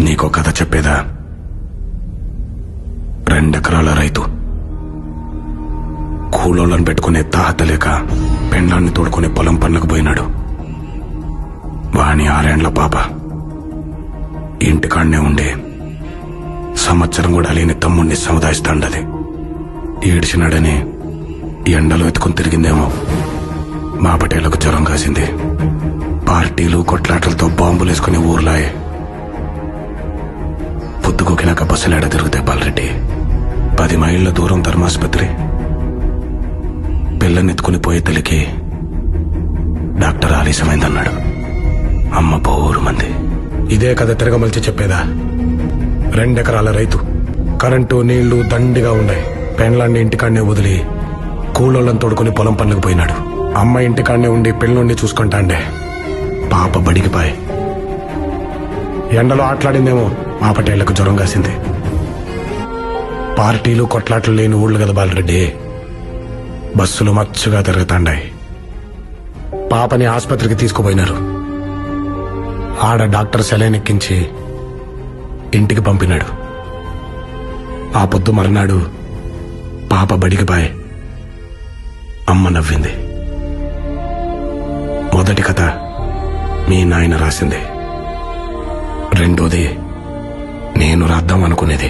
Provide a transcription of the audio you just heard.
నీకో కథ చెప్పేదా? 2 ఎకరాల రైతు కూలోళ్ళని పెట్టుకునే తాహత లేక పెండ్లాన్ని తోడుకునే పొలం పనులకు పోయినాడు. వాని 6 ఏండ్ల పాప ఇంటికాడనే ఉండే సంవత్సరం కూడా లేని తమ్ముడిని సముదాయిస్తాండది. ఏడ్చినాడని ఎండలో ఎత్తుకుని తిరిగిందేమో. మా పటేళ్లకు జ్వరం కాసింది. పార్టీలు కొట్లాటలతో బాంబులేసుకుని ఊర్లాయే. పొద్దుగూకినాక బస్సులేడ తిరుగుతాయి బాలరెడ్డి. 10 మైళ్ళ దూరం ధర్మాసుపత్రి. పిల్లనెత్తుకుని పోయే తల్లికి డాక్టర్ ఆలస్యమైందన్నాడు. అమ్మ పోరు మంది. ఇదే కథ తిరగమలిచి చెప్పేదా? 2 ఎకరాల రైతు, కరెంటు నీళ్లు దండిగా ఉన్నాయి. పెండ్లాన్ని ఇంటికాడనే వదిలి కూలోళ్ళని తోడుకుని పొలం పనులకు పోయినాడు. అమ్మ ఇంటికాడనే ఉండి పెళ్ళుండి చూసుకుంటాండే. పాప బడికి పాయ్. ఎండలో ఆటలాడిందేమో. మా పటేళ్లకు జ్వరం కాసింది. పార్టీలు కొట్లాట్లు లేని ఊళ్ళు కదా బాలరెడ్డి. బస్సులు మచ్చుగా తిరుగుతాండాయి. పాపని ఆసుపత్రికి తీసుకుపోయినారు. ఆడ డాక్టర్ సెలైన్ ఎక్కించి ఇంటికి పంపినాడు. ఆ పొద్దు మర్నాడు పాప బడికి పాయ్. అమ్మ నవ్వింది. మొదటి కథ మీ నాయన రాసింది. రెండోది నేను రాద్దాం అనుకునేది.